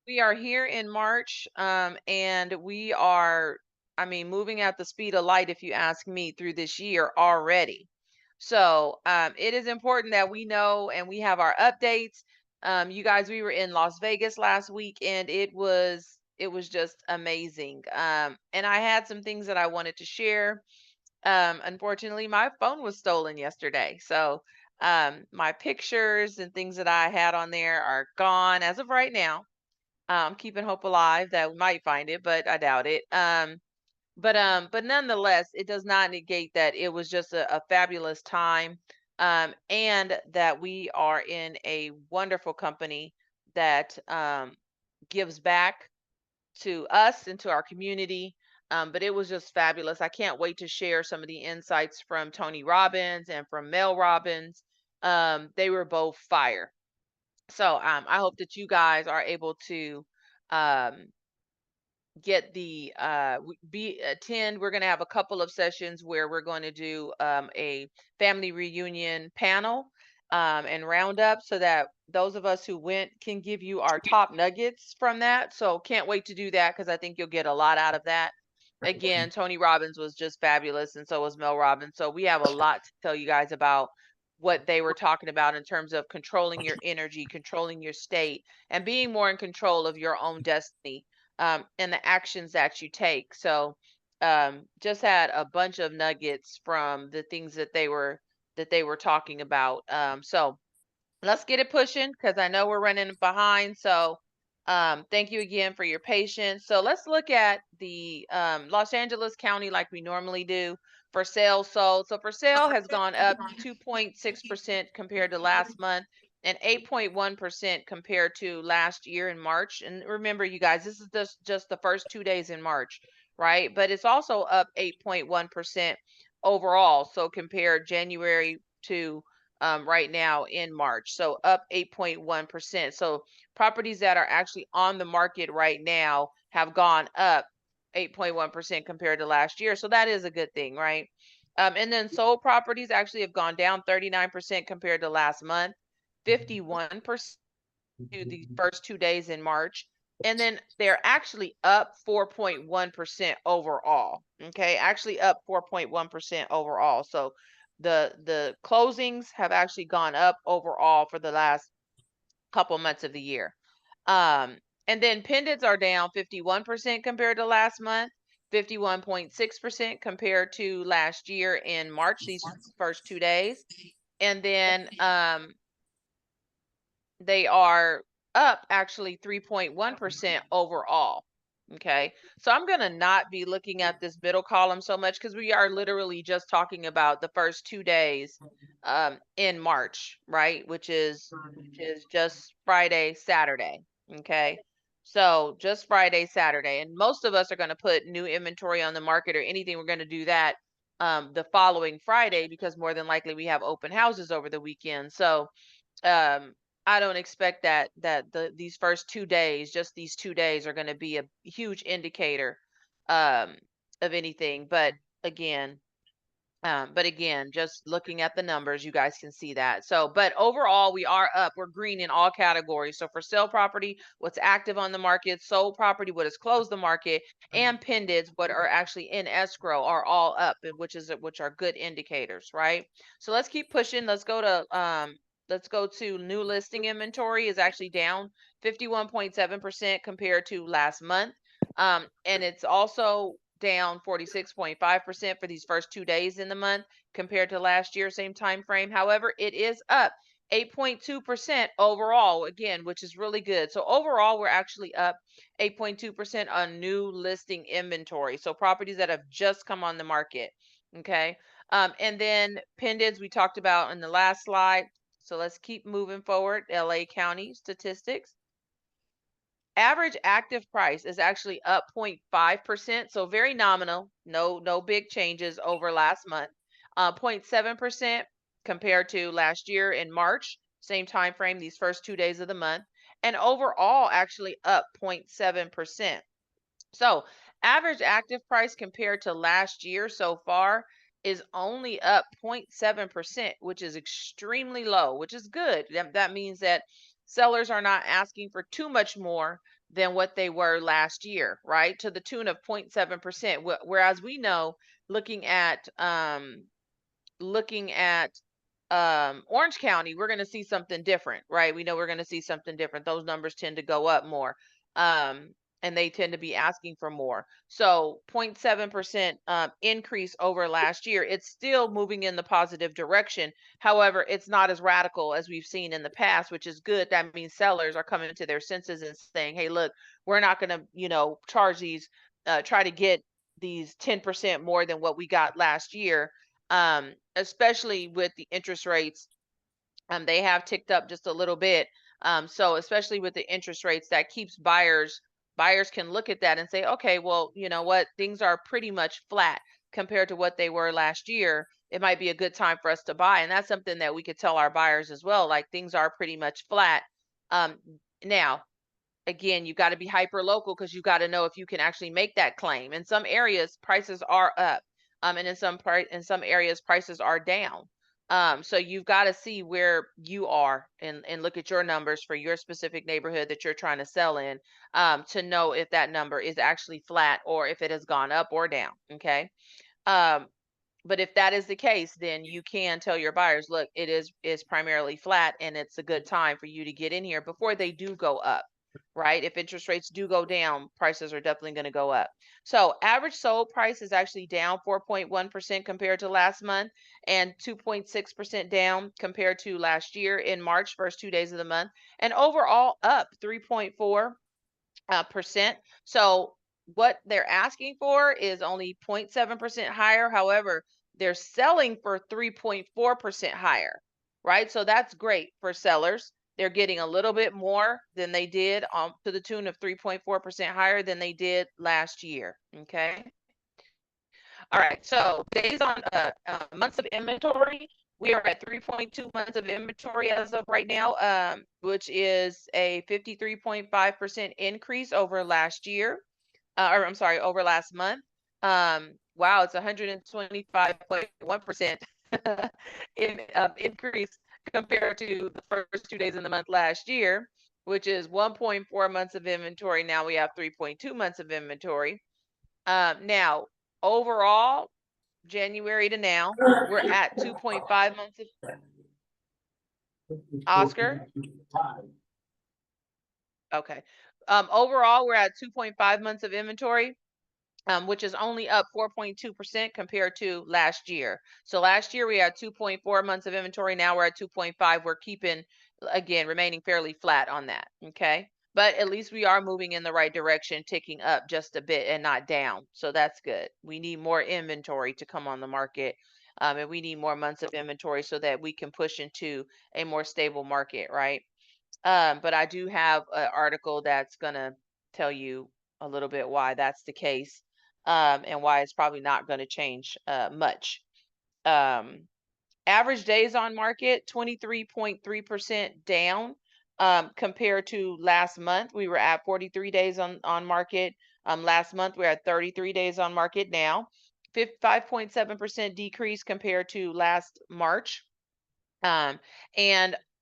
We are here in March, and we are, I mean, moving at the speed of light, if you ask me, through this year already. So it is important that we know and we have our updates. You guys, we were in Las Vegas last week, and it was just amazing. And I had some things that I wanted to share. Unfortunately, my phone was stolen yesterday, so my pictures and things that I had on there are gone as of right now. Keeping hope alive that we might find it, but I doubt it. But nonetheless, it does not negate that it was just a fabulous time, and that we are in a wonderful company that gives back to us and to our community. But it was just fabulous. I can't wait to share some of the insights from Tony Robbins and from Mel Robbins. They were both fire. So I hope that you guys are able to um, get the be attend. We're going to have a couple of sessions where we're going to do a family reunion panel and roundup, so that those of us who went can give you our top nuggets from that. So can't wait to do that, because I think you'll get a lot out of that. Again, Tony Robbins was just fabulous, and so was Mel Robbins. So we have a lot to tell you guys about what they were talking about in terms of controlling your energy, controlling your state, and being more in control of your own destiny, and the actions that you take. So just had a bunch of nuggets from the things that they were talking about. So let's get it pushing, because I know we're running behind. So thank you again for your patience. So let's look at the Los Angeles County like we normally do. For sale sold. So for sale has gone up 2.6% compared to last month, and 8.1% compared to last year in March. And remember, you guys, this is just the first 2 days in March, right? But it's also up 8.1% overall. So compare January to right now in March. So up 8.1%. So properties that are actually on the market right now have gone up 8.1% compared to last year. So that is a good thing, right? And then sold properties actually have gone down 39% compared to last month, 51% to the first 2 days in March. And then they're actually up 4.1% overall. Okay, actually up 4.1% overall. So the closings have actually gone up overall for the last couple months of the year. Um, and then pendants are down 51% compared to last month, 51.6% compared to last year in March, these first 2 days. And then they are up actually 3.1% overall. Okay. So I'm going to not be looking at this middle column so much, because we are literally just talking about the first 2 days in March, right? Which is just Friday, Saturday. Okay. So just Friday, Saturday. And most of us are going to put new inventory on the market or anything. We're going to do that the following Friday, because more than likely we have open houses over the weekend. So um I don't expect that these first 2 days, just these 2 days, are going to be a huge indicator um of anything. But again, just looking at the numbers, you guys can see that. So, but overall, we are up. We're green in all categories. So for sale property, what's active on the market, sold property, what has closed the market, and pendants, what are actually in escrow, are all up, which are good indicators, right? So let's keep pushing. Let's go to new listing inventory is actually down 51.7% compared to last month. And it's also down 46.5% for these first 2 days in the month compared to last year, same time frame. However, it is up 8.2% overall, again, which is really good. So overall, we're actually up 8.2% on new listing inventory. So properties that have just come on the market. Okay. And then pendants we talked about in the last slide. So let's keep moving forward. LA County statistics. Average active price is actually up 0.5%, so very nominal. No big changes over last month. 0.7% compared to last year in March, same time frame, these first 2 days of the month, and overall actually up 0.7%. So average active price compared to last year so far is only up 0.7%, which is extremely low, which is good. That means that sellers are not asking for too much more than what they were last year, right? To the tune of 0.7%. Whereas we know, looking at Orange County, we're going to see something different, right? We know we're going to see something different. Those numbers tend to go up more. Um, and they tend to be asking for more. So 0.7% increase over last year. It's still moving in the positive direction. However, it's not as radical as we've seen in the past, which is good. That means sellers are coming to their senses and saying, hey, look, we're not going to, charge these, try to get these 10% more than what we got last year. Especially with the interest rates, they have ticked up just a little bit. So especially with the interest rates, that keeps buyers can look at that and say, okay, well, you know what, things are pretty much flat compared to what they were last year. It might be a good time for us to buy. And that's something that we could tell our buyers as well. Like, things are pretty much flat. Now, again, you got to be hyper local, because you got to know if you can actually make that claim. In some areas, prices are up, and in some areas, prices are down. So you've got to see where you are and look at your numbers for your specific neighborhood that you're trying to sell in, to know if that number is actually flat or if it has gone up or down. Okay. Um, but if that is the case, then you can tell your buyers, look, it is primarily flat, and it's a good time for you to get in here before they do go up, right? If interest rates do go down, prices are definitely going to go up. So average sold price is actually down 4.1% compared to last month, and 2.6% down compared to last year in March, first 2 days of the month, and overall up 3.4%. So what they're asking for is only 0.7% higher. However, they're selling for 3.4% higher, right? So that's great for sellers. They're getting a little bit more than they did, to the tune of 3.4% higher than they did last year. Okay. All right. So days on months of inventory, we are at 3.2 months of inventory as of right now, which is a 53.5% increase over last year, or I'm sorry, over last month. Wow, it's 125.1% increase compared to the first 2 days in the month last year, which is 1.4 months of inventory. Now we have 3.2 months of inventory. Now, overall, January to now, we're at 2.5 months of Oscar. Okay. Overall, we're at 2.5 months of inventory, which is only up 4.2% compared to last year. So last year we had 2.4 months of inventory. Now we're at 2.5. We're keeping, again, remaining fairly flat on that. Okay. But at least we are moving in the right direction, ticking up just a bit and not down. So that's good. We need more inventory to come on the market. And we need more months of inventory so that we can push into a more stable market, right? But I do have an article that's going to tell you a little bit why that's the case, and why it's probably not going to change much. Average days on market, 23.3% down, compared to last month. We were at 43 days on market. Last month, we're at 33 days on market now. 5.7% decrease compared to last March. And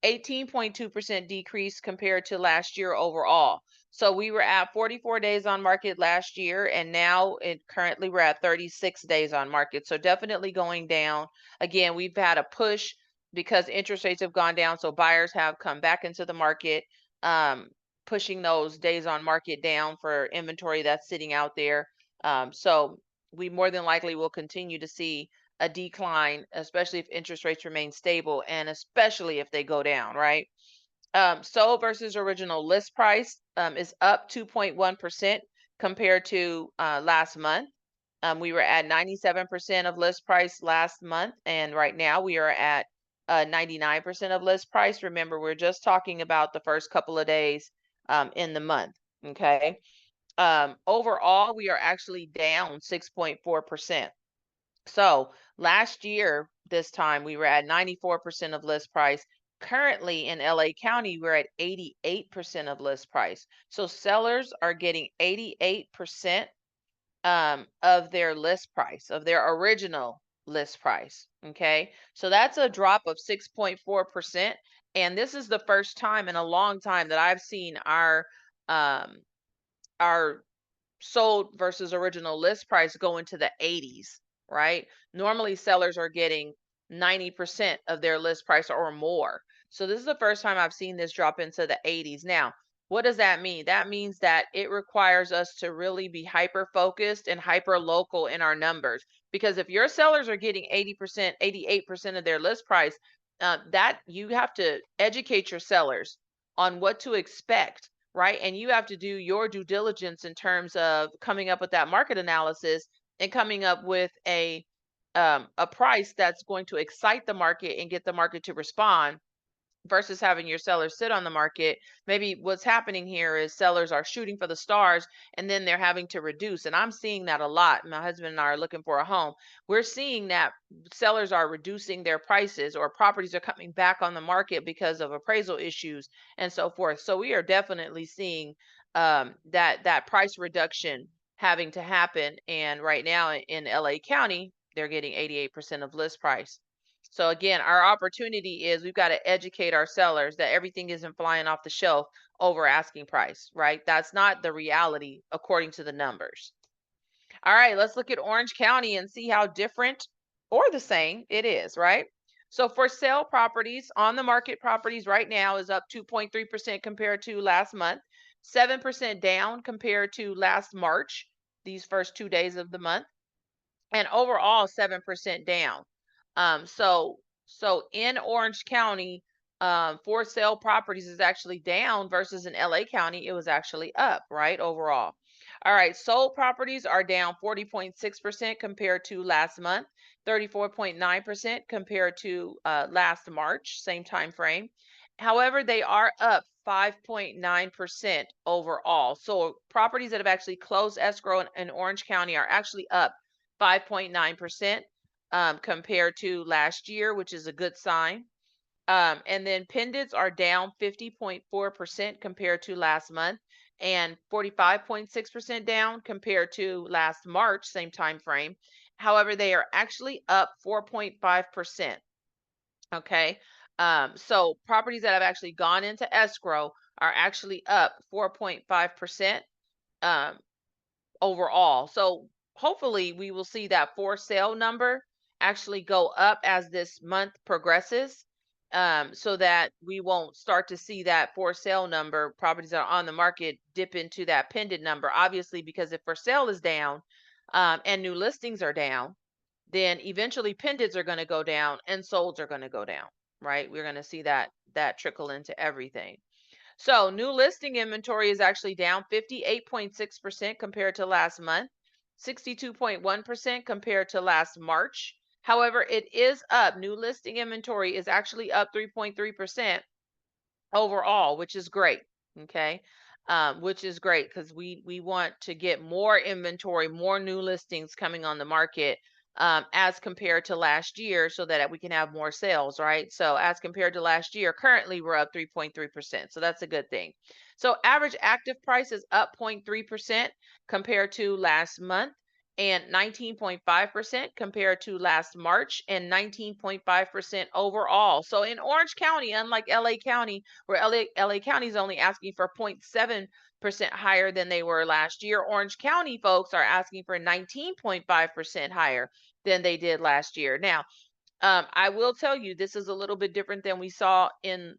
18.2% decrease compared to last year overall. So we were at 44 days on market last year, and now currently we're at 36 days on market. So definitely going down. Again, we've had a push because interest rates have gone down. So buyers have come back into the market, pushing those days on market down for inventory that's sitting out there. So we more than likely will continue to see a decline, especially if interest rates remain stable, and especially if they go down, right? Sold versus original list price is up 2.1% compared to last month. We were at 97% of list price last month, and right now we are at 99% of list price. Remember, we're just talking about the first couple of days in the month. Okay. Overall, we are actually down 6.4%. So last year, this time, we were at 94% of list price. Currently in LA County, we're at 88% of list price. So sellers are getting 88% of their list price, of their original list price. Okay. So that's a drop of 6.4%. And this is the first time in a long time that I've seen our our sold versus original list price go into the 80s, right? Normally sellers are getting 90% of their list price or more. So this is the first time I've seen this drop into the 80s. Now, what does that mean? That means that it requires us to really be hyper focused and hyper local in our numbers. Because if your sellers are getting 80%, 88% of their list price, that you have to educate your sellers on what to expect, right? And you have to do your due diligence in terms of coming up with that market analysis and coming up with a price that's going to excite the market and get the market to respond versus having your sellers sit on the market. Maybe what's happening here is sellers are shooting for the stars and then they're having to reduce. And I'm seeing that a lot. My husband and I are looking for a home. We're seeing that sellers are reducing their prices or properties are coming back on the market because of appraisal issues and so forth. So we are definitely seeing that price reduction having to happen. And right now in LA County, they're getting 88% of list price. So again, our opportunity is we've got to educate our sellers that everything isn't flying off the shelf over asking price, right? That's not the reality according to the numbers. All right, let's look at Orange County and see how different or the same it is, right? So for sale properties, on the market properties right now is up 2.3% compared to last month, 7% down compared to last March, these first 2 days of the month, and overall 7% down. So in Orange County, for sale properties is actually down versus in LA County, it was actually up, right? Overall. All right, sold properties are down 40.6% compared to last month, 34.9% compared to last March, same time frame. However, they are up 5.9% overall. So properties that have actually closed escrow in Orange County are actually up 5.9% compared to last year, which is a good sign. And then pendants are down 50.4% compared to last month and 45.6% down compared to last March, same time frame. However, they are actually up 4.5%. Okay. So properties that have actually gone into escrow are actually up 4.5%. Um, overall. So hopefully we will see that for sale number actually go up as this month progresses, so that we won't start to see that for sale number, properties that are on the market, dip into that pendant number. Obviously, because if for sale is down and new listings are down, then eventually pendants are going to go down and solds are going to go down, right? We're going to see that trickle into everything. So new listing inventory is actually down 58.6% compared to last month, 62.1% compared to last March. However, it is up. New listing inventory is actually up 3.3% overall, which is great. Okay. Which is great because we want to get more inventory, more new listings coming on the market as compared to last year so that we can have more sales, right? So as compared to last year, currently we're up 3.3%. So that's a good thing. So average active price is up 0.3% compared to last month and 19.5% compared to last March and 19.5% overall. So in Orange County, unlike LA County, where LA County is only asking for 0.7% higher than they were last year, Orange County folks are asking for 19.5% higher than they did last year. Now, I will tell you this is a little bit different than we saw in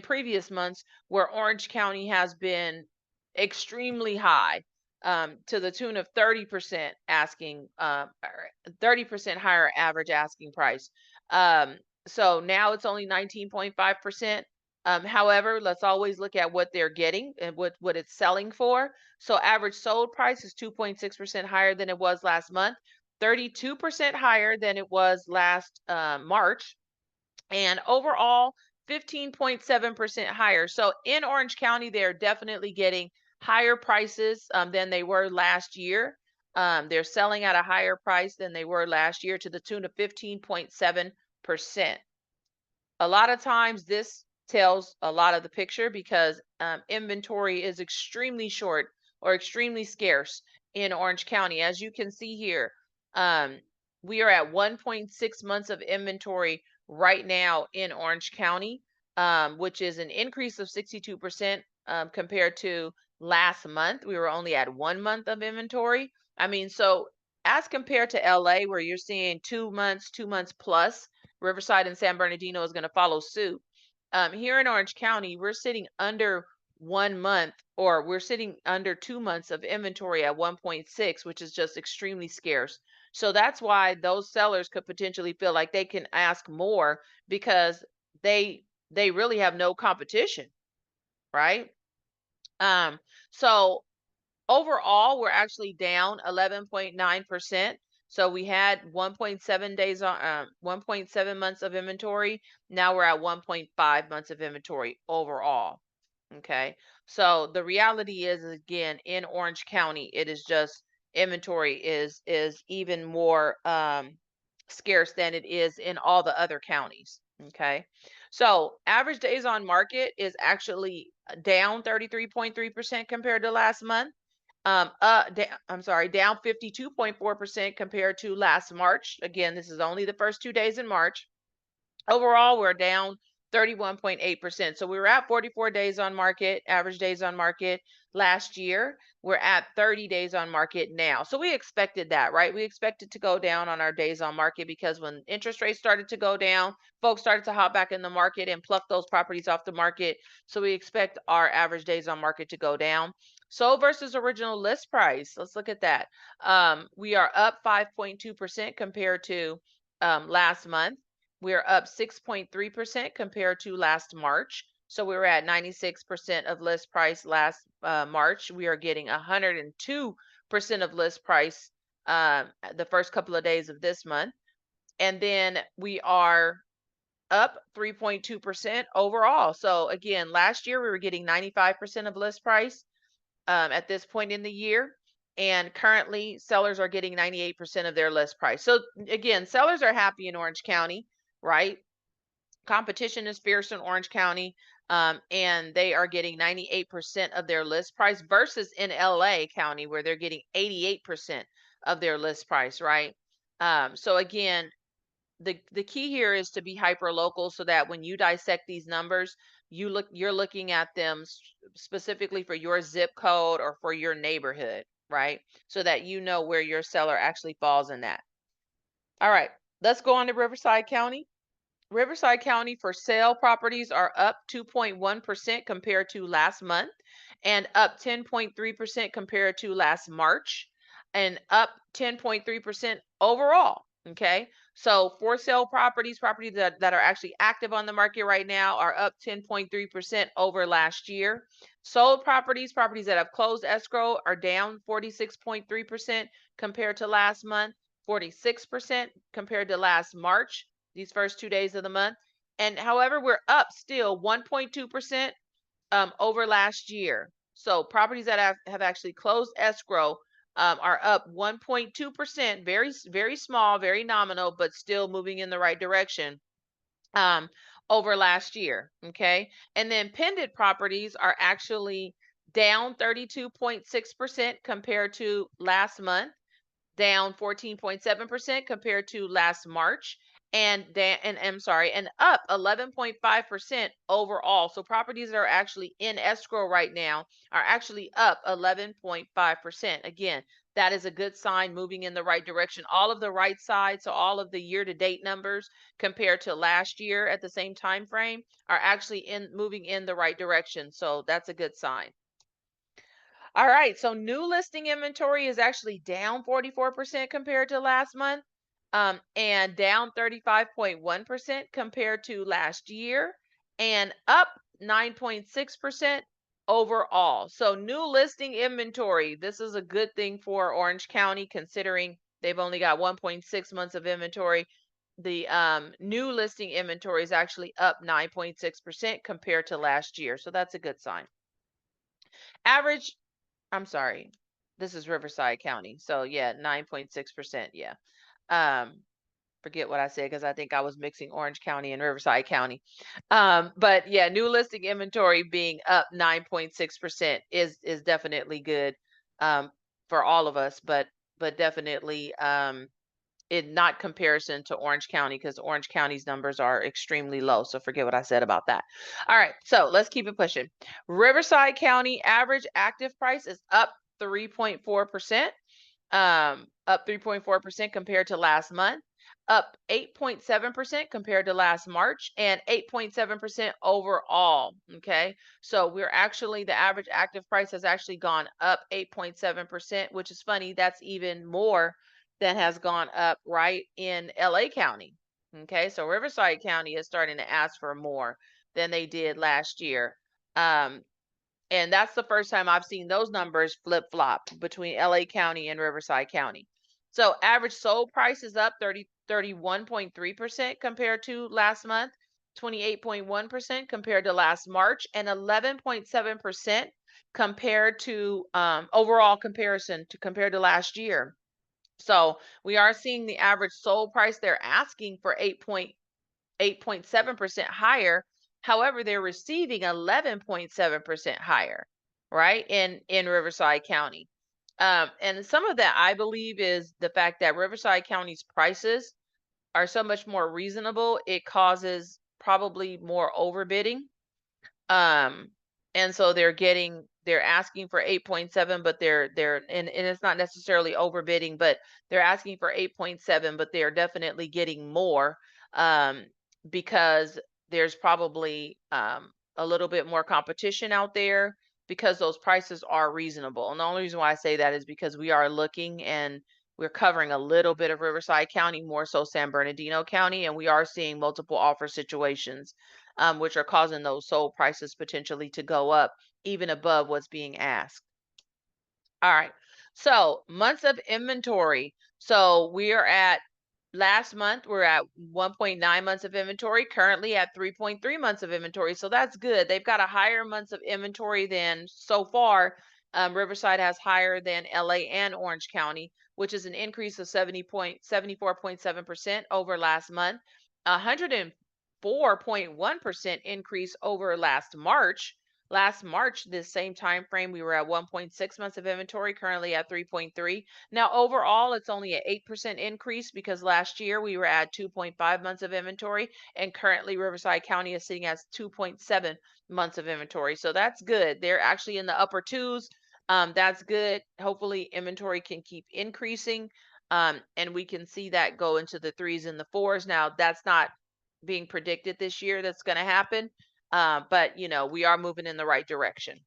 previous months, where Orange County has been extremely high, to the tune of 30% asking, 30% higher average asking price. So now it's only 19.5%. However, let's always look at what they're getting and what it's selling for. So average sold price is 2.6% higher than it was last month, 32% higher than it was last March, and overall 15.7% higher. So in Orange County, they're definitely getting higher prices than they were last year. They're selling at a higher price than they were last year to the tune of 15.7%. A lot of times this tells a lot of the picture because inventory is extremely short or extremely scarce in Orange County. As you can see here, um, we are at 1.6 months of inventory right now in Orange County, which is an increase of 62% compared to Last month, we were only at 1 month of inventory. I mean, so as compared to LA, where you're seeing 2 months, 2 months plus, Riverside and San Bernardino is going to follow suit. Here in Orange County, we're sitting under 1 month, or we're sitting under 2 months of inventory at 1.6, which is just extremely scarce. So that's why those sellers could potentially feel like they can ask more because they really have no competition, right? Um, so overall, we're actually down 11.9%. So we had 1.7 days on 1.7 months of inventory. Now we're at 1.5 months of inventory overall. Okay. So the reality is again in Orange County, it is just inventory is even more scarce than it is in all the other counties. Okay. So average days on market is actually down 33.3% compared to last month. I'm sorry, down 52.4% compared to last March. Again, this is only the first 2 days in March. Overall, we're down 31.8%. So we were at 44 days on market, average days on market last year. We're at 30 days on market now. So we expected that, right? We expected to go down on our days on market because when interest rates started to go down, folks started to hop back in the market and pluck those properties off the market. So we expect our average days on market to go down. So versus original list price, let's look at that. We are up 5.2% compared to last month. We're up 6.3% compared to last March. So we were at 96% of list price last March. We are getting 102% of list price the first couple of days of this month. And then we are up 3.2% overall. So again, last year we were getting 95% of list price at this point in the year. And currently, sellers are getting 98% of their list price. So again, sellers are happy in Orange County, right? Competition is fierce in Orange County, and they are getting 98% of their list price versus in LA County where they're getting 88% of their list price, right? So again, the key here is to be hyper local so that when you dissect these numbers, you're looking at them specifically for your zip code or for your neighborhood, right? So that you know where your seller actually falls in that. All right, let's go on to Riverside County. Riverside County for sale properties are up 2.1% compared to last month and up 10.3% compared to last March and up 10.3% overall. Okay. So for sale properties that are actually active on the market right now are up 10.3% over last year. Sold properties that have closed escrow are down 46.3% compared to last month, 46% compared to last March, these first 2 days of the month. And however, we're up still 1.2% over last year. So properties that have actually closed escrow are up 1.2%, very small, very nominal, but still moving in the right direction um, over last year. Okay. And then pended properties are actually down 32.6% compared to last month, down 14.7% compared to last March, and I'm sorry, and up 11.5% overall. So properties that are actually in escrow right now are actually up 11.5%. Again, that is a good sign, moving in the right direction. All of the right side, so all of the year-to-date numbers compared to last year at the same time frame are actually in moving in the right direction. So that's a good sign. All right, so new listing inventory is actually down 44% compared to last month, and down 35.1% compared to last year, and up 9.6% overall. So new listing inventory, this is a good thing for Orange County considering they've only got 1.6 months of inventory. The new listing inventory is actually up 9.6% compared to last year. So that's a good sign. Average I'm sorry. This is Riverside County. So yeah, 9.6%. Yeah. Um, Forget what I said because I think I was mixing Orange County and Riverside County. But yeah, new listing inventory being up 9.6% is definitely good for all of us, but definitely not comparison to Orange County, because Orange County's numbers are extremely low. So forget what I said about that. All right, so let's keep it pushing. Riverside County average active price is up 3.4%, up 3.4% compared to last month, up 8.7% compared to last March, and 8.7% overall. Okay, so we're actually, the average active price has actually gone up 8.7%, which is funny. That's even more than has gone up right in LA County. Okay, so Riverside County is starting to ask for more than they did last year. And that's the first time I've seen those numbers flip flop between LA County and Riverside County. So average sold price is up 31.3% compared to last month, 28.1% compared to last March, and 11.7% compared to overall comparison to compared to last year. So we are seeing the average sold price, they're asking for 8.7% higher. However, they're receiving 11.7% higher, right? In Riverside County. And some of that, I believe, is the fact that Riverside County's prices are so much more reasonable. It causes probably more overbidding. Um, and so they're asking for 8.7, but and it's not necessarily overbidding, but they're asking for 8.7, but they're definitely getting more, because there's probably a little bit more competition out there, because those prices are reasonable. And the only reason why I say that is because we are looking, and we're covering a little bit of Riverside County, more so San Bernardino County, and we are seeing multiple offer situations, which are causing those sold prices potentially to go up even above what's being asked. All right. So months of inventory. So we are at, last month, we're at 1.9 months of inventory, currently at 3.3 months of inventory. So that's good. They've got a higher months of inventory than, so far. Riverside has higher than LA and Orange County, which is an increase of 74.7% over last month, 104.1% increase over last March. Last March, this same time frame, we were at 1.6 months of inventory, currently at 3.3. Now, overall, it's only an 8% increase, because last year we were at 2.5 months of inventory, and currently Riverside County is sitting at 2.7 months of inventory. So that's good. They're actually in the upper twos. That's good. Hopefully, inventory can keep increasing, and we can see that go into the threes and the fours. Now, that's not being predicted this year that's going to happen. But we are moving in the right direction.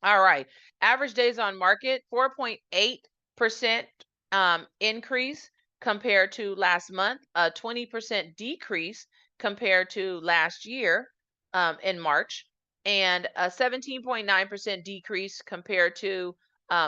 All right. Average days on market, 4.8% increase compared to last month, a 20% decrease compared to last year, in March, and a 17.9% decrease compared to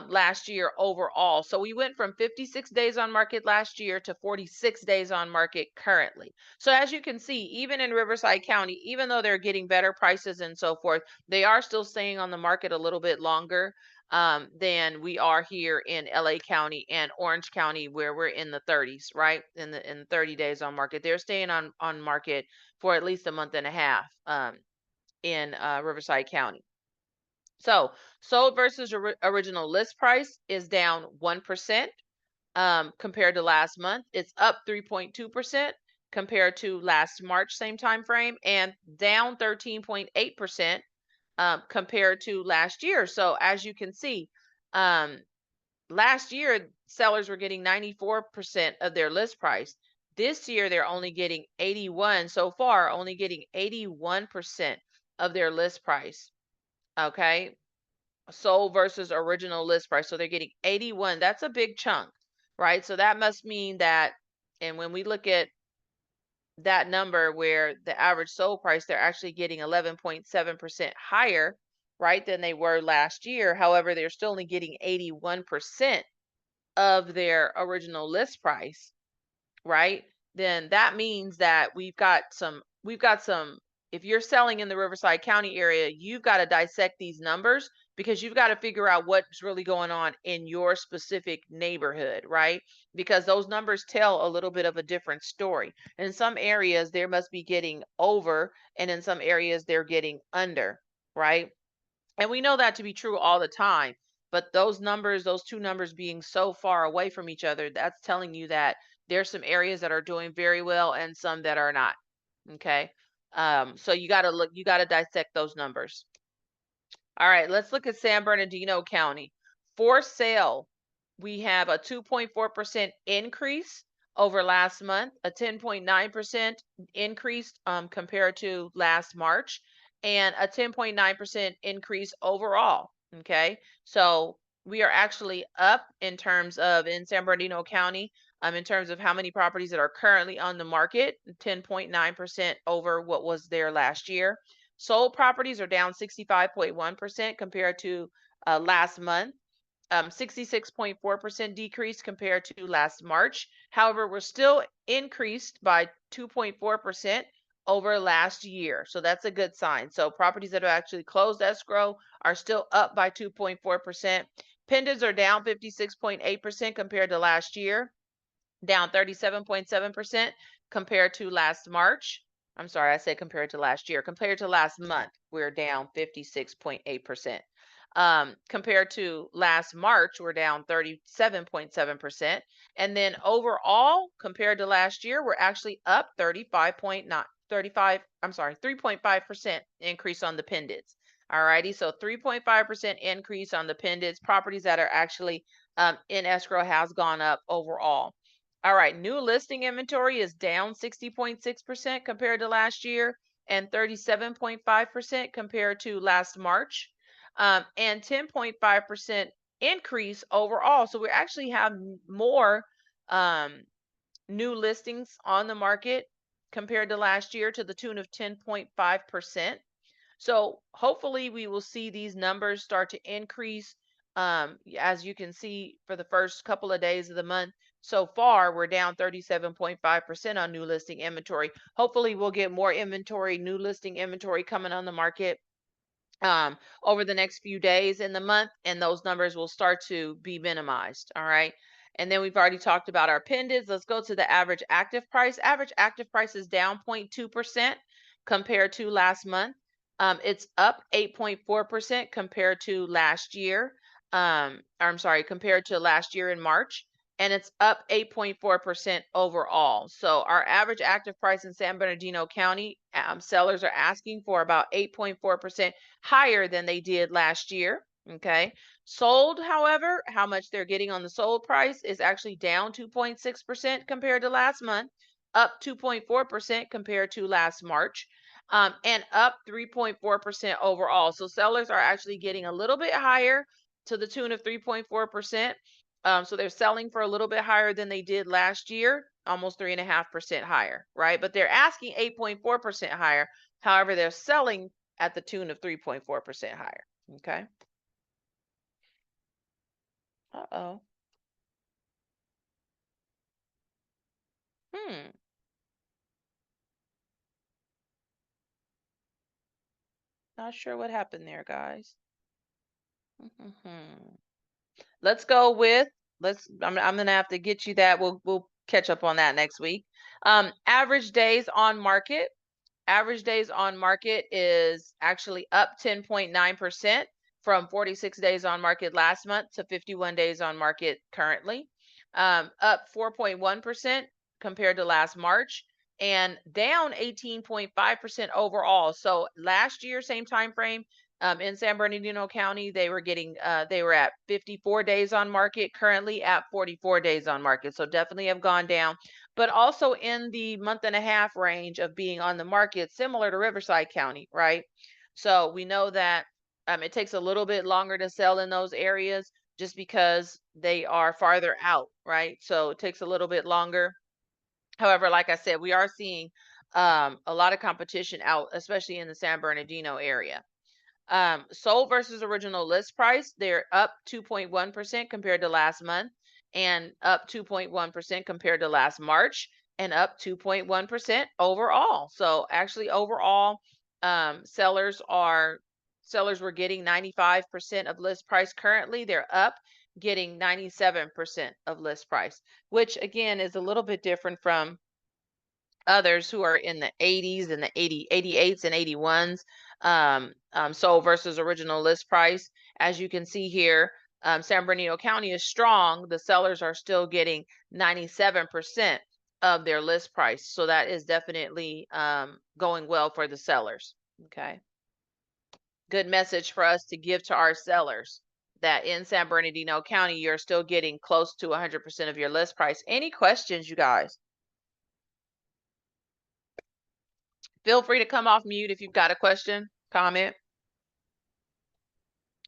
last year overall. So we went from 56 days on market last year to 46 days on market currently. So as you can see, even in Riverside County, even though they're getting better prices and so forth, they are still staying on the market a little bit longer than we are here in LA County and Orange County, where we're in the 30s, right? In 30 days on market. They're staying on market for at least a month and a half in Riverside County. So sold versus original list price is down 1% compared to last month. It's up 3.2% compared to last March, same time frame, and down 13.8% compared to last year. So as you can see, last year sellers were getting 94% of their list price. This year they're only getting 81, so far only getting 81% of their list price. Okay, sold versus original list price. So they're getting 81. That's a big chunk, right? So that must mean that, and when we look at that number where the average sold price, they're actually getting 11.7% higher, right, than they were last year. However, they're still only getting 81% of their original list price, right? Then that means that we've got some, if you're selling in the Riverside County area, you've got to dissect these numbers, because you've got to figure out what's really going on in your specific neighborhood, right? Because those numbers tell a little bit of a different story. In some areas, they must be getting over, and in some areas, they're getting under, right? And we know that to be true all the time. But those numbers, those two numbers being so far away from each other, that's telling you that there's some areas that are doing very well and some that are not. Okay. So you got to dissect those numbers. All right, let's look at San Bernardino County. For sale, we have a 2.4% increase over last month, a 10.9% increase compared to last March, and a 10.9% increase overall. Okay, so we are actually up in terms of in San Bernardino County, in terms of how many properties that are currently on the market, 10.9% over what was there last year. Sold properties are down 65.1% compared to last month. 66.4% decrease compared to last March. However, we're still increased by 2.4% over last year. So that's a good sign. So properties that have actually closed escrow are still up by 2.4%. Pendants are down 56.8% compared to last year, down 37.7% compared to last March. I'm sorry, I said compared to last year. Compared to last month, we're down 56.8%. Compared to last March, we're down 37.7%. And then overall, compared to last year, we're actually up 3.5% increase on the pendants. All righty, so 3.5% increase on the pendants. Properties that are actually in escrow has gone up overall. All right, new listing inventory is down 60.6% compared to last year and 37.5% compared to last March, and 10.5% increase overall. So we actually have more new listings on the market compared to last year to the tune of 10.5%. So hopefully we will see these numbers start to increase. As you can see, for the first couple of days of the month, so far, we're down 37.5% on new listing inventory. Hopefully, we'll get more inventory, new listing inventory coming on the market over the next few days in the month, and those numbers will start to be minimized. All right. And then we've already talked about our pendants. Let's go to the average active price. Average active price is down 0.2% compared to last month. It's up 8.4% compared to last year. I'm sorry, compared to last year in March, and it's up 8.4% overall. So our average active price in San Bernardino County, sellers are asking for about 8.4% higher than they did last year. Okay. Sold, however, how much they're getting on the sold price is actually down 2.6% compared to last month, up 2.4% compared to last March, and up 3.4% overall. So sellers are actually getting a little bit higher to the tune of 3.4%. So they're selling for a little bit higher than they did last year, almost 3.5% higher, right? But they're asking 8.4% higher. However, they're selling at the tune of 3.4% higher. Okay. Uh-oh. Not sure what happened there, guys. Let's go with I'm gonna have to get you that. We'll catch up on that next week. Average days on market. Average days on market is actually up 10.9% from 46 days on market last month to 51 days on market currently. Up 4.1% compared to last March, and down 18.5% overall. So last year, same time frame, in San Bernardino County, they were at 54 days on market, currently at 44 days on market. So definitely have gone down, but also in the month and a half range of being on the market, similar to Riverside County, right? So we know that it takes a little bit longer to sell in those areas just because they are farther out, right? So it takes a little bit longer. However, like I said, we are seeing a lot of competition out, especially in the San Bernardino area. Sold versus original list price, they're up 2.1% compared to last month, and up 2.1% compared to last March, and up 2.1% overall. So actually overall, sellers were getting 95% of list price. Currently, they're up getting 97% of list price, which again is a little bit different from others who are in the 80s and the 88s and 81s, sold versus original list price. As you can see here, San Bernardino County is strong, the sellers are still getting 97% of their list price. So that is definitely going well for the sellers. Okay. Good message for us to give to our sellers that in San Bernardino County, you're still getting close to 100% of your list price. Any questions, you guys? Feel free to come off mute if you've got a question, comment.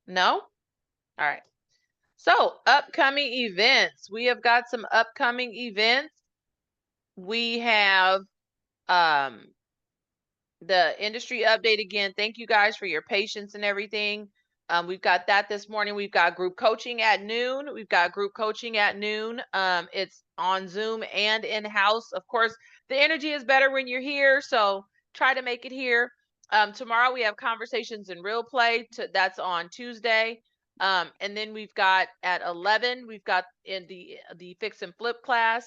No? All right. So, upcoming events. We have got some upcoming events. We have the industry update again. Thank you guys for your patience and everything. We've got that this morning. We've got group coaching at noon. It's on Zoom and in-house. Of course, the energy is better when you're here, so try to make it here. Tomorrow we have conversations in real play. That's on Tuesday. And then we've got at 11, we've got in the fix and flip class,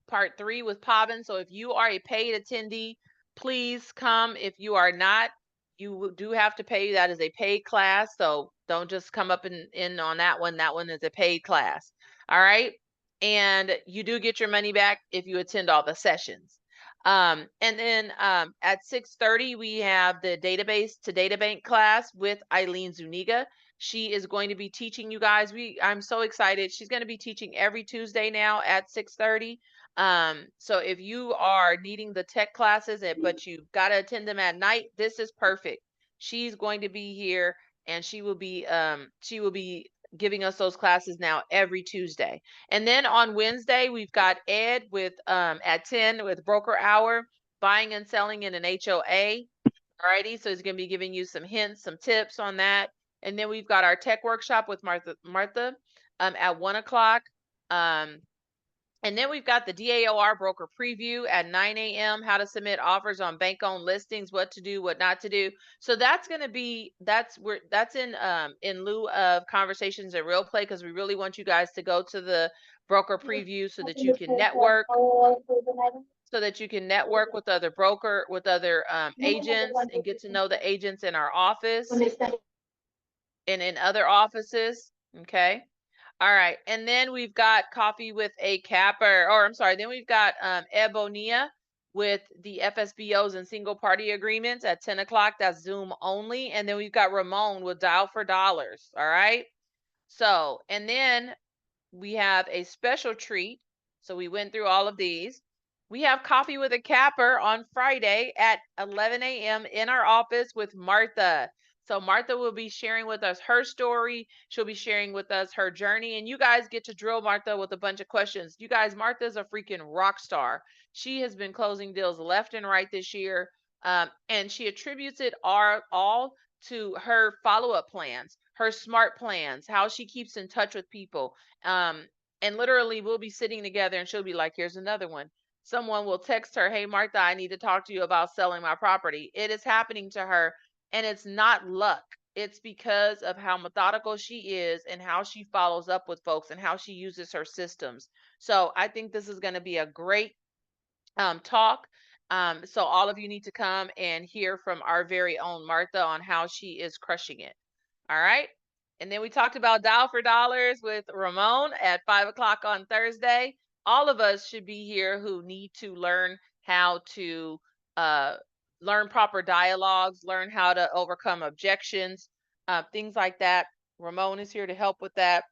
part 3 with Pavin. So if you are a paid attendee, please come. If you are not, you do have to pay. That is a paid class. So don't just come up in on that one. That one is a paid class. All right. And you do get your money back if you attend all the sessions. And then at 6:30, we have the database to data bank class with Eileen Zuniga. She is going to be teaching you guys. I'm so excited. She's going to be teaching every Tuesday now at 6:30. So if you are needing the tech classes, but you've got to attend them at night, this is perfect. She's going to be here and she will be giving us those classes now every Tuesday. And then on Wednesday, we've got Ed with at 10 with broker hour, buying and selling in an HOA. Alrighty, so he's going to be giving you some hints, some tips on that. And then we've got our tech workshop with Martha at 1 o'clock. And then we've got the DAOR broker preview at 9 a.m. How to submit offers on bank-owned listings, what to do, what not to do. So that's going to be that's in lieu of conversations at Real Play, because we really want you guys to go to the broker preview so that you can network. So that you can network with other agents and get to know the agents in our office and in other offices. Okay. All right. And then we've got coffee with a capper, or I'm sorry, then we've got Ebonia with the FSBOs and single party agreements at 10 o'clock. That's Zoom only. And then we've got Ramon with Dial for Dollars. All right. So, and then we have a special treat. So we went through all of these. We have coffee with a capper on Friday at 11 a.m. in our office with Martha. So Martha will be sharing with us her story. She'll be sharing with us her journey. And you guys get to drill Martha with a bunch of questions. You guys, Martha's a freaking rock star. She has been closing deals left and right this year. And she attributes it all to her follow-up plans, her smart plans, how she keeps in touch with people. And literally we'll be sitting together and she'll be like, here's another one. Someone will text her, hey, Martha, I need to talk to you about selling my property. It is happening to her. And it's not luck. It's because of how methodical she is and how she follows up with folks and how she uses her systems. So I think this is going to be a great talk. So all of you need to come and hear from our very own Martha on how she is crushing it. All right. And then we talked about Dial for Dollars with Ramon at 5 o'clock on Thursday. All of us should be here who need to learn how to learn proper dialogues, learn how to overcome objections, things like that. Ramon is here to help with that.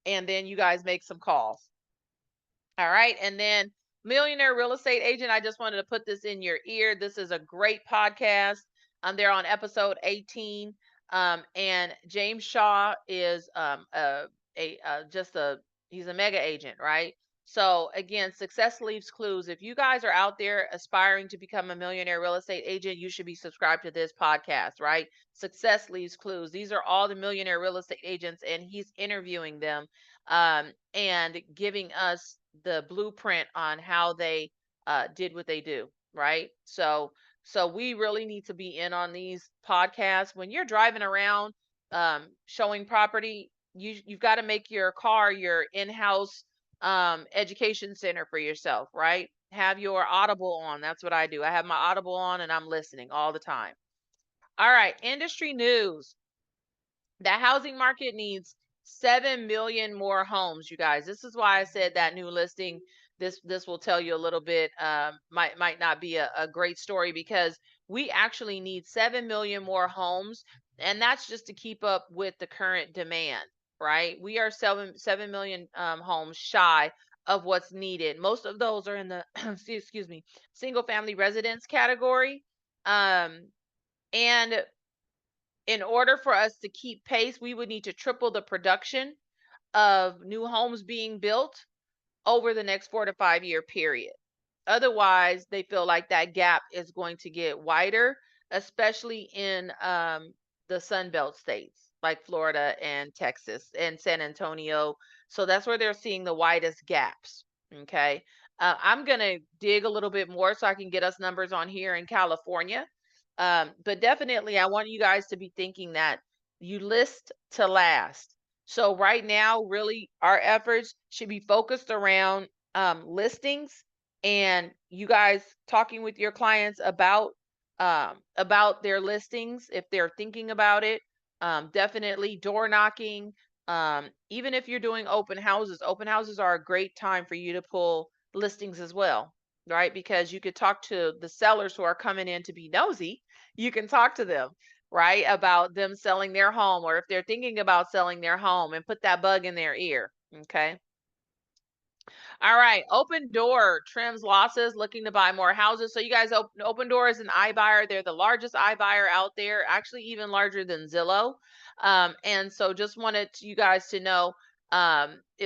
And then you guys make some calls. All right. And then Millionaire Real Estate Agent, I just wanted to put this in your ear. This is a great podcast. They're on episode 18. And James Shaw is he's a mega agent, right? So again, success leaves clues. If you guys are out there aspiring to become a millionaire real estate agent, you should be subscribed to this podcast, right? Success leaves clues. These are all the millionaire real estate agents, and he's interviewing them and giving us the blueprint on how they did what they do, right? So we really need to be in on these podcasts. When you're driving around showing property, you've got to make your car your in-house education center for yourself, right? Have your Audible on. That's what I do. I have my Audible on and I'm listening all the time. All right, industry news. The housing market needs 7 million more homes, you guys. This is why I said that new listing. This will tell you a little bit. Might not be a great story, because we actually need 7 million more homes, and that's just to keep up with the current demand. Right? We are 7 million homes shy of what's needed. Most of those are in the excuse me, single family residence category. And in order for us to keep pace, we would need to triple the production of new homes being built over the next 4 to 5 year period. Otherwise, they feel like that gap is going to get wider, especially in the Sun Belt states like Florida and Texas and San Antonio. So that's where they're seeing the widest gaps. Okay. I'm going to dig a little bit more so I can get us numbers on here in California. But definitely, I want you guys to be thinking that you list to last. So right now, really, our efforts should be focused around listings, and you guys talking with your clients about their listings if they're thinking about it. Definitely door knocking. Even if you're doing open houses are a great time for you to pull listings as well, right? Because you could talk to the sellers who are coming in to be nosy. You can talk to them, right, about them selling their home, or if they're thinking about selling their home, and put that bug in their ear. Okay. All right. Open Door trims losses, looking to buy more houses. So you guys, Open Door is an iBuyer. They're the largest iBuyer out there, actually even larger than Zillow. And so just wanted you guys to know,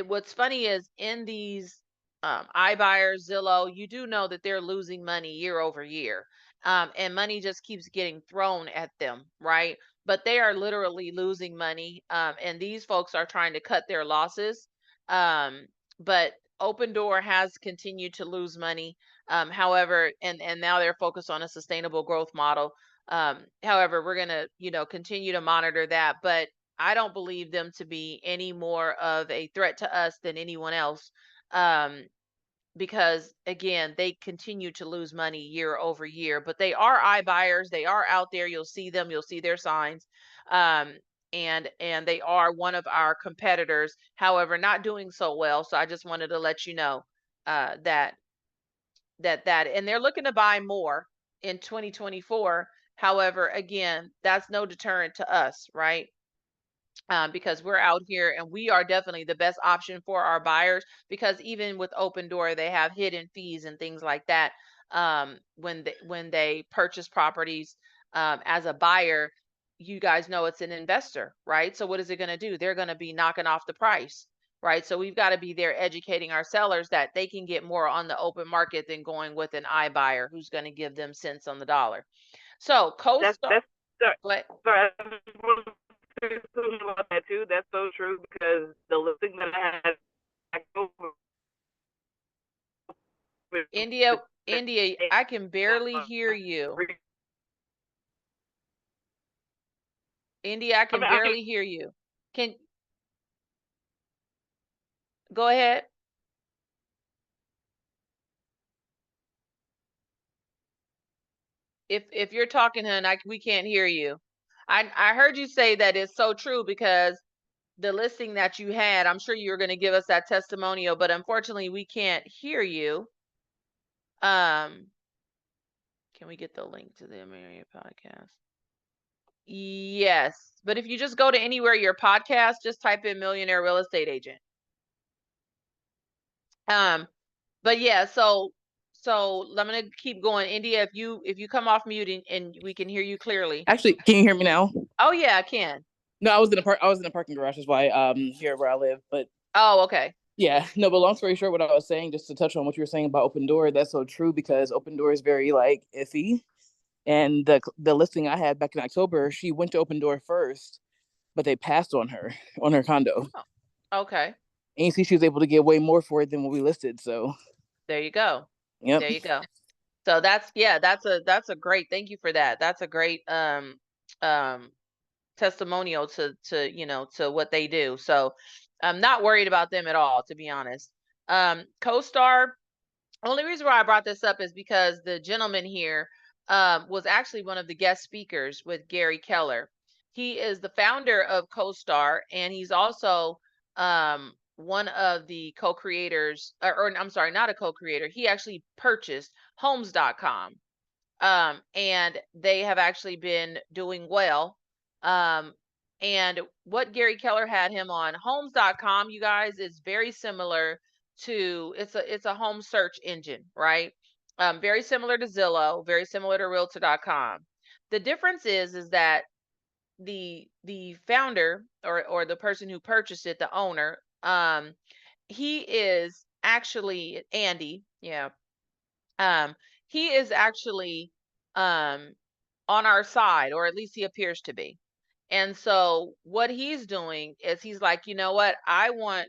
what's funny is in these iBuyers, Zillow, you do know that they're losing money year over year. And money just keeps getting thrown at them, right? But they are literally losing money. And these folks are trying to cut their losses. But Open Door has continued to lose money. However, and now they're focused on a sustainable growth model. However, we're going to, continue to monitor that, but I don't believe them to be any more of a threat to us than anyone else. Because again, they continue to lose money year over year, but they are iBuyers. They are out there. You'll see them, you'll see their signs. And they are one of our competitors, however, not doing so well. So I just wanted to let you know that and they're looking to buy more in 2024. However, again, that's no deterrent to us, right? Because we're out here and we are definitely the best option for our buyers, because even with Open Door, they have hidden fees and things like that. When they purchase properties as a buyer, you guys know it's an investor, right? So what is it going to do? They're going to be knocking off the price, right? So we've got to be there educating our sellers that they can get more on the open market than going with an iBuyer who's going to give them cents on the dollar. So CoStar. Sorry, I just want to say something about that too. That's so true, because the listing that I had India, I can barely hear you. India, I can barely hear you. Can go ahead. If you're talking, hun, we can't hear you. I heard you say that it's so true, because the listing that you had, I'm sure you were going to give us that testimonial, but unfortunately we can't hear you. Can we get the link to the Area podcast? Yes, but if you just go to anywhere your podcast, just type in millionaire real estate agent. But yeah, so I'm gonna keep going. India, if you come off mute and we can hear you clearly. Actually, can you hear me now? Oh yeah, I can. No, I was in a parking garage. That's why here where I live. But oh, okay. Yeah, no, but long story short, what I was saying, just to touch on what you were saying about Open Door, that's so true, because Open Door is very like iffy. And the listing I had back in October, she went to Open Door first, but they passed on her condo. Oh, okay. And you see, she was able to get way more for it than what we listed. So there you go. Yep. There you go. So that's a great, thank you for that. That's a great testimonial to to what they do. So I'm not worried about them at all, to be honest. CoStar, only reason why I brought this up is because the gentleman here was actually one of the guest speakers with Gary Keller. He is the founder of CoStar, and he's also one of the co-creators, or I'm sorry, not a co-creator. He actually purchased Homes.com. And they have actually been doing well. And what Gary Keller had him on, Homes.com, you guys, is very similar to, it's a home search engine, right? Very similar to Zillow, very similar to Realtor.com. The difference is that the founder, or the person who purchased it, the owner, he is actually Andy, yeah. He is actually on our side, or at least he appears to be. And so what he's doing is he's like, you know what? I want,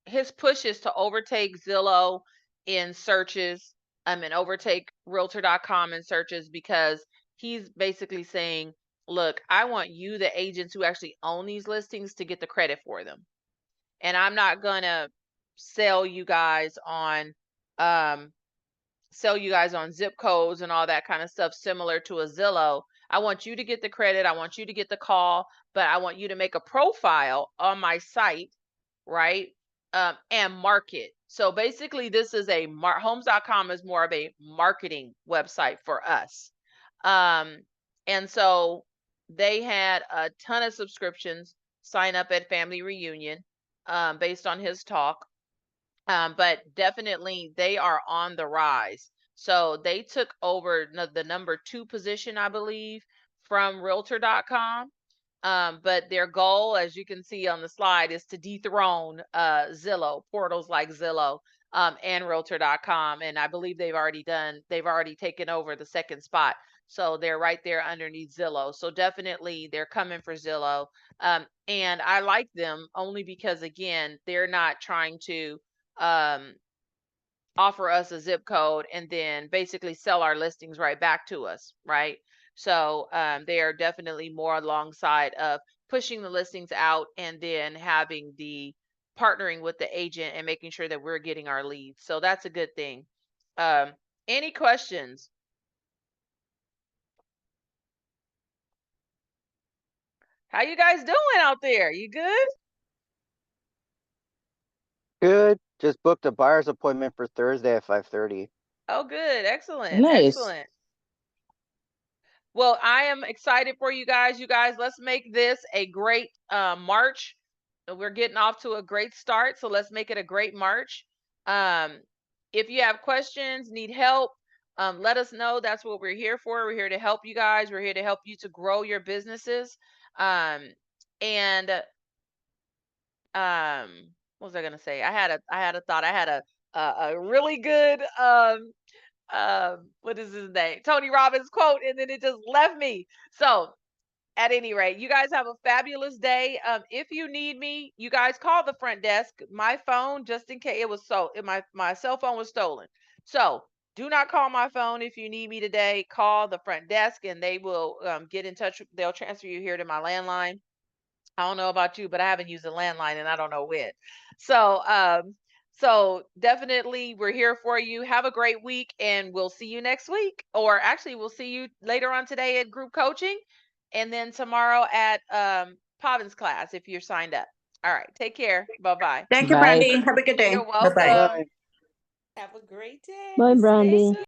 his push is to overtake Zillow in searches, and overtake Realtor.com in searches, because he's basically saying, look, I want you, the agents who actually own these listings, to get the credit for them. And I'm not gonna sell you guys on zip codes and all that kind of stuff similar to a Zillow. I want you to get the credit. I want you to get the call, but I want you to make a profile on my site, right? And market. So basically, this is Homes.com is more of a marketing website for us. And so they had a ton of subscriptions sign up at Family Reunion, based on his talk. But definitely they are on the rise. So they took over the number 2 position, I believe, from Realtor.com. But their goal, as you can see on the slide, is to dethrone Zillow, portals like Zillow, and Realtor.com. And I believe they've already taken over the 2nd spot. So they're right there underneath Zillow. So definitely they're coming for Zillow. And I like them only because, again, they're not trying to offer us a zip code and then basically sell our listings right back to us, right? So they are definitely more alongside of pushing the listings out, and then having the partnering with the agent and making sure that we're getting our leads. So that's a good thing. Any questions? How you guys doing out there? You good? Good. Just booked a buyer's appointment for Thursday at 5:30. Oh, good. Excellent. Nice. Excellent. Well, I am excited for you guys. You guys, let's make this a great March. We're getting off to a great start, so let's make it a great March. If you have questions, need help, let us know. That's what we're here for. We're here to help you guys. We're here to help you to grow your businesses. And what was I gonna say? I had a thought. I had a really good what is his name? Tony Robbins quote, and then it just left me. So at any rate, you guys have a fabulous day. If you need me, you guys call the front desk. My phone, just in case, my cell phone was stolen. So do not call my phone if you need me today. Call the front desk, and they will get in touch. They'll transfer you here to my landline. I don't know about you, but I haven't used a landline and I don't know when. So definitely we're here for you. Have a great week, and we'll see you next week. Or actually, we'll see you later on today at group coaching, and then tomorrow at Pavin's class if you're signed up. All right, take care. Bye-bye. Thank you, Bye. Brandy. Have a good day. You're Bye-bye. welcome. Bye. Have a great day. Bye, Stay Brandy. good.